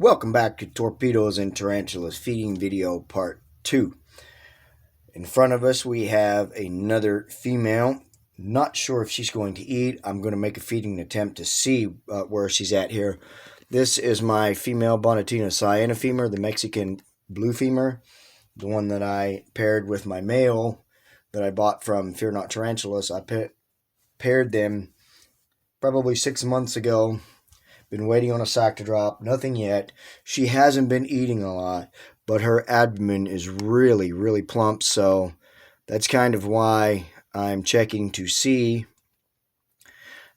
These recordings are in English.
Welcome back to Torpedoes and Tarantulas feeding video part 2. In front of us we have another female. Not sure if she's going to eat. I'm going to make a feeding attempt to see where she's at here. This is my female Bonnetina Sienna femur, the Mexican blue femur, the one that I paired with my male that I bought from Fear Not Tarantulas. I paired them probably 6 months ago. Been waiting on a sack to drop. Nothing yet. She hasn't been eating a lot, but her abdomen is really, really plump. So that's kind of why I'm checking to see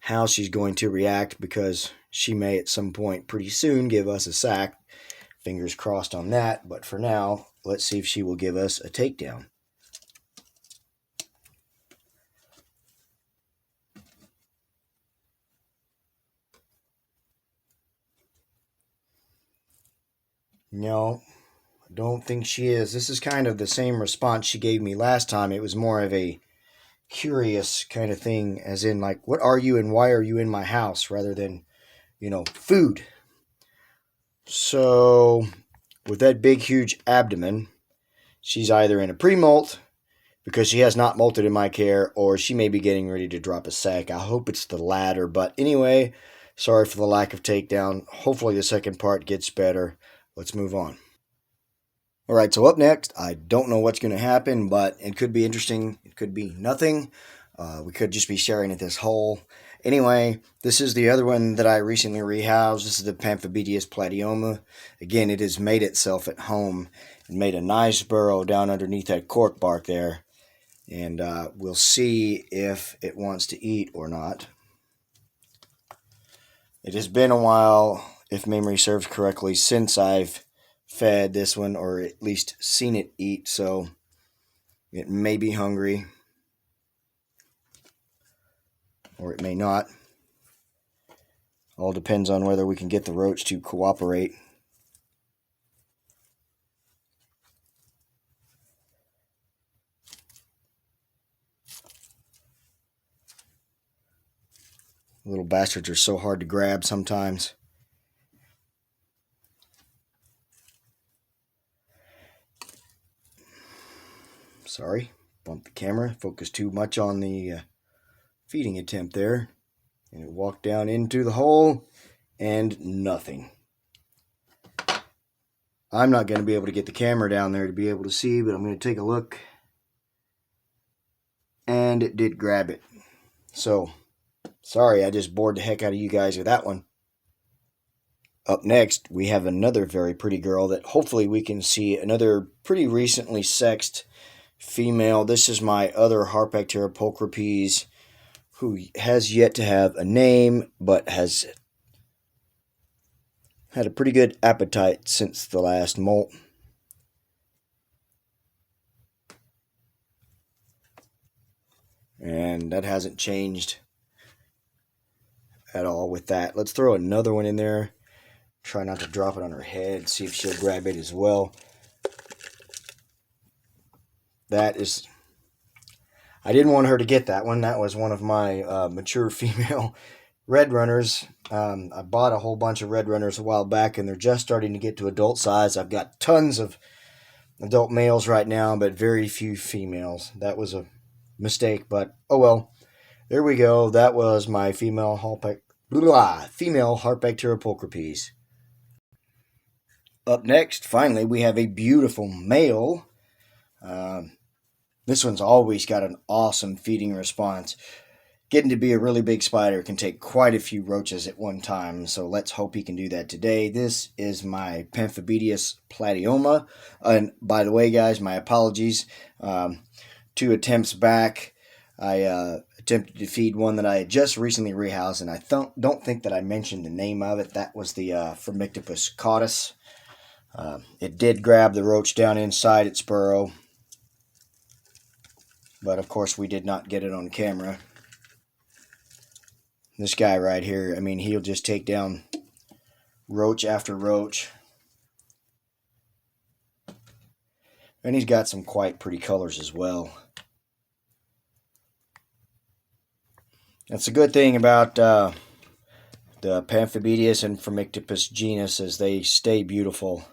how she's going to react, because she may at some point pretty soon give us a sack. Fingers crossed on that. But for now, let's see if she will give us a takedown. No, I don't think she is. This is kind of the same response she gave me last time. It was more of a curious kind of thing, as in, like, what are you and why are you in my house, rather than, food. So, with that big, huge abdomen, she's either in a pre-molt, because she has not molted in my care, or she may be getting ready to drop a sack. I hope it's the latter, but anyway, sorry for the lack of takedown. Hopefully the second part gets better. Let's move on. Alright, so up next, I don't know what's going to happen, but it could be interesting. It could be nothing. We could just be staring at this hole. Anyway, this is the other one that I recently rehoused. This is the Pamphibedius platyoma. Again, it has made itself at home and made a nice burrow down underneath that cork bark there. And we'll see if it wants to eat or not. It has been a while, if memory serves correctly, since I've fed this one, or at least seen it eat, so it may be hungry, or it may not. All depends on whether we can get the roach to cooperate. Little bastards are so hard to grab sometimes. Sorry, bumped the camera. Focused too much on the feeding attempt there. And it walked down into the hole, and nothing. I'm not going to be able to get the camera down there to be able to see, but I'm going to take a look. And it did grab it. So, sorry, I just bored the heck out of you guys with that one. Up next, we have another very pretty girl that hopefully we can see. Another pretty recently sexed female. This is my other Harpactira pulchripes, who has yet to have a name, but has had a pretty good appetite since the last molt. And that hasn't changed at all with that. Let's throw another one in there. Try not to drop it on her head. See if she'll grab it as well. That is... I didn't want her to get that one. That was one of my mature female red runners. I bought a whole bunch of red runners a while back, and they're just starting to get to adult size. I've got tons of adult males right now, but very few females. That was a mistake, but oh well. There we go. That was my female Harpactira pulchripes. Up next, finally, we have a beautiful male. This one's always got an awesome feeding response. Getting to be a really big spider can take quite a few roaches at one time, so let's hope he can do that today. This is my Pamphibedius platyoma. And by the way, guys, my apologies. 2 attempts back, I attempted to feed one that I had just recently rehoused, and I don't think that I mentioned the name of it. That was the Phormictopus cautus. It did grab the roach down inside its burrow, but of course we did not get it on camera. This guy right here, I mean, he'll just take down roach after roach. And he's got some quite pretty colors as well. That's a good thing about the Pamphibedius and Phormictopus genus, as they stay beautiful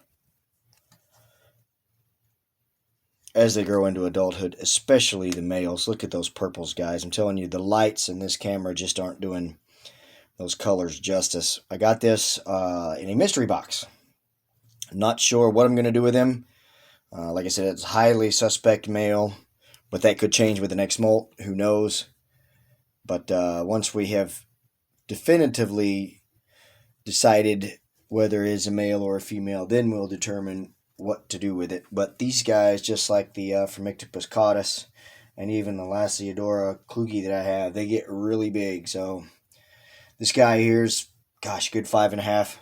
as they grow into adulthood, especially the males. Look at those purples, guys. I'm telling you, the lights in this camera just aren't doing those colors justice. I got this in a mystery box. Not sure what I'm going to do with him. Like I said, it's highly suspect male, but that could change with the next molt. Who knows? But once we have definitively decided whether it is a male or a female, then we'll determine what to do with it. But these guys, just like the Phormictopus caudus and even the Lasiodora klugi that I have, they get really big. So this guy here's, gosh, good 5.5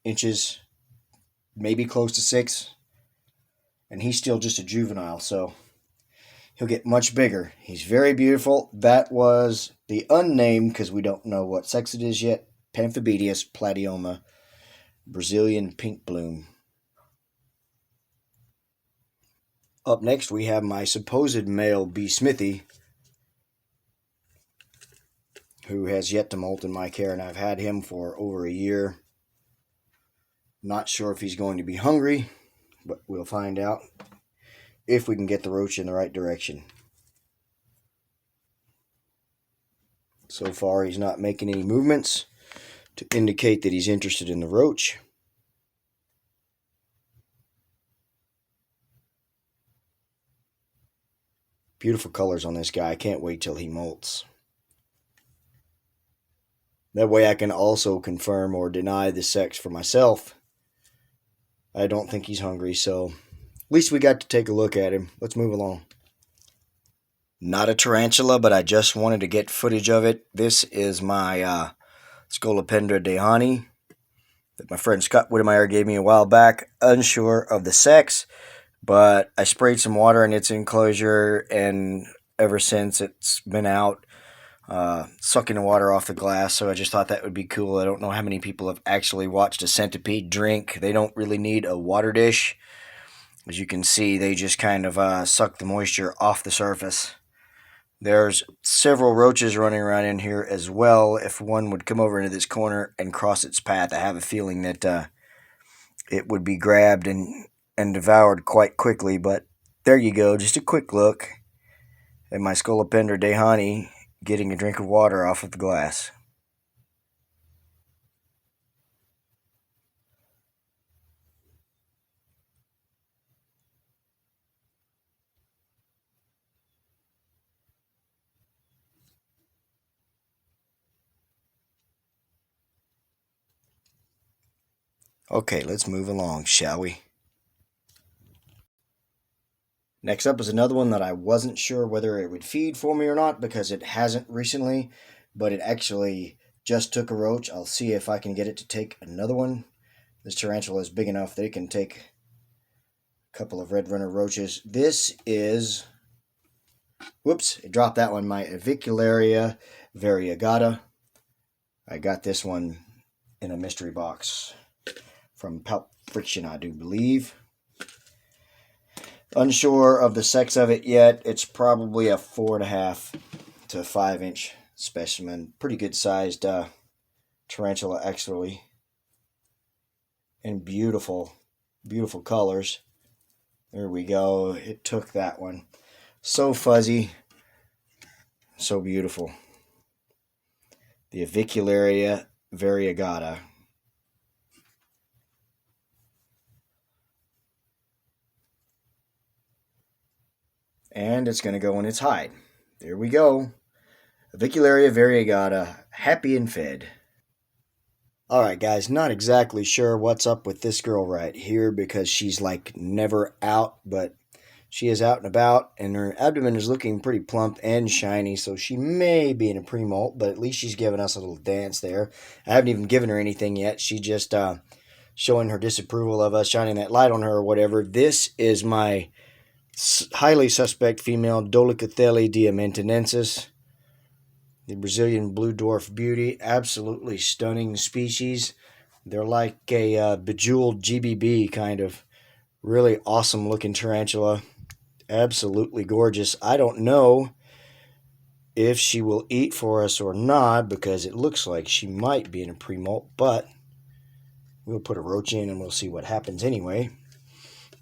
inches, maybe close to 6, and he's still just a juvenile, so he'll get much bigger. He's very beautiful. That was the unnamed, because we don't know what sex it is yet, Pamphibedius platyoma, Brazilian pink bloom. Up next, we have my supposed male B. Smithy, who has yet to molt in my care, and I've had him for over a year. Not sure if he's going to be hungry, but we'll find out if we can get the roach in the right direction. So far, he's not making any movements to indicate that he's interested in the roach. Beautiful colors on this guy. I can't wait till he molts. That way I can also confirm or deny the sex for myself. I don't think he's hungry, so at least we got to take a look at him. Let's move along. Not a tarantula, but I just wanted to get footage of it. This is my Scolopendra dehani that my friend Scott Whittemire gave me a while back. Unsure of the sex, but I sprayed some water in its enclosure, and ever since it's been out sucking the water off the glass, so I just thought that would be cool. I don't know how many people have actually watched a centipede drink. They don't really need a water dish. As you can see, they just kind of suck the moisture off the surface. There's several roaches running around in here as well. If one would come over into this corner and cross its path, I have a feeling that it would be grabbed and devoured quite quickly. But there you go, just a quick look at my Scolopendra dehani getting a drink of water off of the glass. Okay, let's move along, shall we? Next up is another one that I wasn't sure whether it would feed for me or not, because it hasn't recently, but it actually just took a roach. I'll see if I can get it to take another one. This tarantula is big enough that it can take a couple of red runner roaches. This is, whoops, it dropped that one, my Avicularia variegata. I got this one in a mystery box from Pulp Friction, I do believe. Unsure of the sex of it yet. It's probably a 4.5 to 5 inch specimen. Pretty good sized tarantula, actually. And beautiful, beautiful colors. There we go. It took that one. So fuzzy. So beautiful. The Avicularia variegata. And it's going to go in its hide. There we go. Avicularia variegata, happy and fed. Alright guys, not exactly sure what's up with this girl right here, because she's like never out, but she is out and about, and her abdomen is looking pretty plump and shiny, so she may be in a pre-molt, but at least she's giving us a little dance there. I haven't even given her anything yet. She just showing her disapproval of us, shining that light on her or whatever. This is my highly suspect female Dolichothele diamantinensis, the Brazilian blue dwarf beauty. Absolutely stunning species. They're like a bejeweled GBB kind of. Really awesome looking tarantula. Absolutely gorgeous. I don't know if she will eat for us or not, because it looks like she might be in a pre-molt, but we'll put a roach in and we'll see what happens anyway.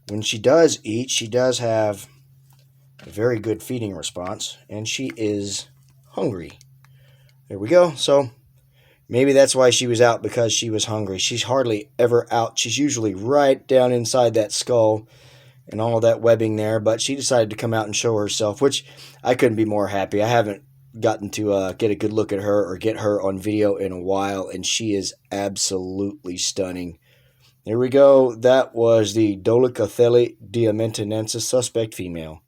When she does eat, she does have a very good feeding response, and she is hungry. There we go. So maybe that's why she was out, because she was hungry. She's hardly ever out. She's usually right down inside that skull and all of that webbing there, but she decided to come out and show herself, which I couldn't be more happy. I haven't gotten to get a good look at her or get her on video in a while, and she is absolutely stunning. There we go. That was the Dolichothele diamantinensis suspect female.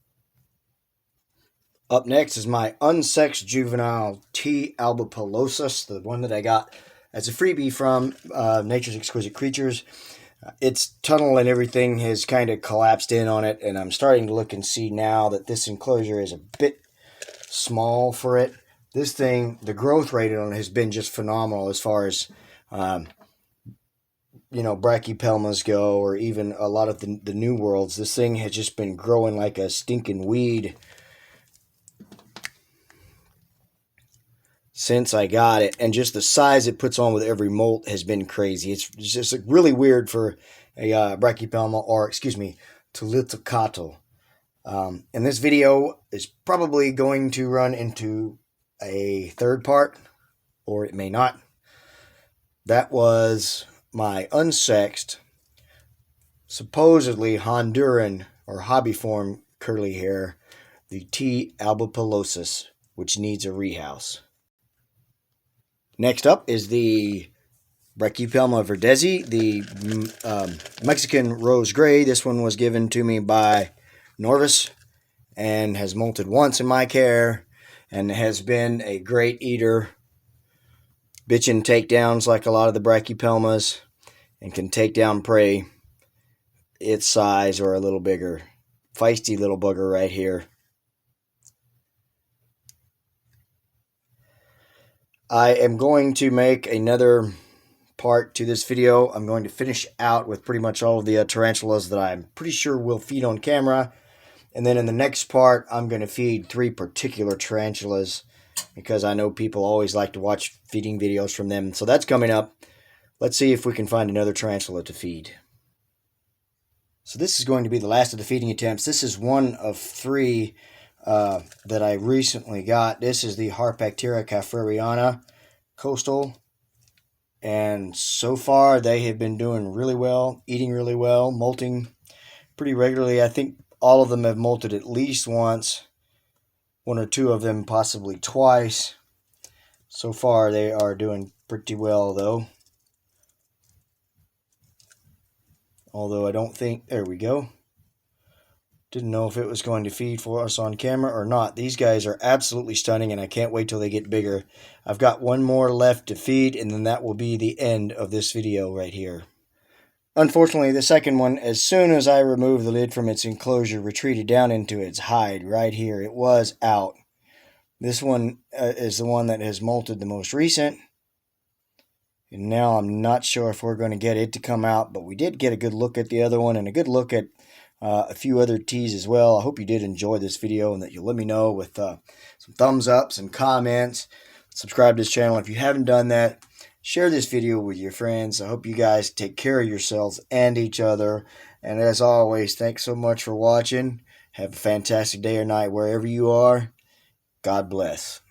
Up next is my unsexed juvenile T. albipilosus, the one that I got as a freebie from Nature's Exquisite Creatures. Its tunnel and everything has kind of collapsed in on it, and I'm starting to look and see now that this enclosure is a bit small for it. This thing, the growth rate on it has been just phenomenal as far as brachypelmas go, or even a lot of the new worlds. This thing has just been growing like a stinking weed since I got it, and just the size it puts on with every molt has been crazy. It's just really weird for a brachypelma, or excuse me, Tolitocatl. And this video is probably going to run into a third part, or it may not. That was my unsexed, supposedly Honduran or hobby form curly hair, the T. albipilosus, which needs a rehouse. Next up is the Brachypelma verdezi, the Mexican rose gray. This one was given to me by Norvis and has molted once in my care and has been a great eater. Bitchin' takedowns like a lot of the Brachypelmas, and can take down prey its size or a little bigger. Feisty little bugger right here. I am going to make another part to this video. I'm going to finish out with pretty much all of the tarantulas that I'm pretty sure will feed on camera. And then in the next part, I'm going to feed 3 particular tarantulas, because I know people always like to watch feeding videos from them. So that's coming up. Let's see if we can find another tarantula to feed. So this is going to be the last of the feeding attempts. This is one of 3 that I recently got. This is the Harpactira caffreriana coastal, and so far they have been doing really well, eating really well, molting pretty regularly. I think all of them have molted at least once, 1 or 2 of them possibly twice. So far they are doing pretty well though. Although I don't think, there we go. Didn't know if it was going to feed for us on camera or not. These guys are absolutely stunning, and I can't wait till they get bigger. I've got 1 more left to feed, and then that will be the end of this video right here. Unfortunately, the second one, as soon as I removed the lid from its enclosure, retreated down into its hide right here. It was out. This one is the one that has molted the most recent. And now I'm not sure if we're going to get it to come out, but we did get a good look at the other one and a good look at a few other teas as well. I hope you did enjoy this video and that you'll let me know with some thumbs ups and comments. Subscribe to this channel if you haven't done that. Share this video with your friends. I hope you guys take care of yourselves and each other. And as always, thanks so much for watching. Have a fantastic day or night wherever you are. God bless.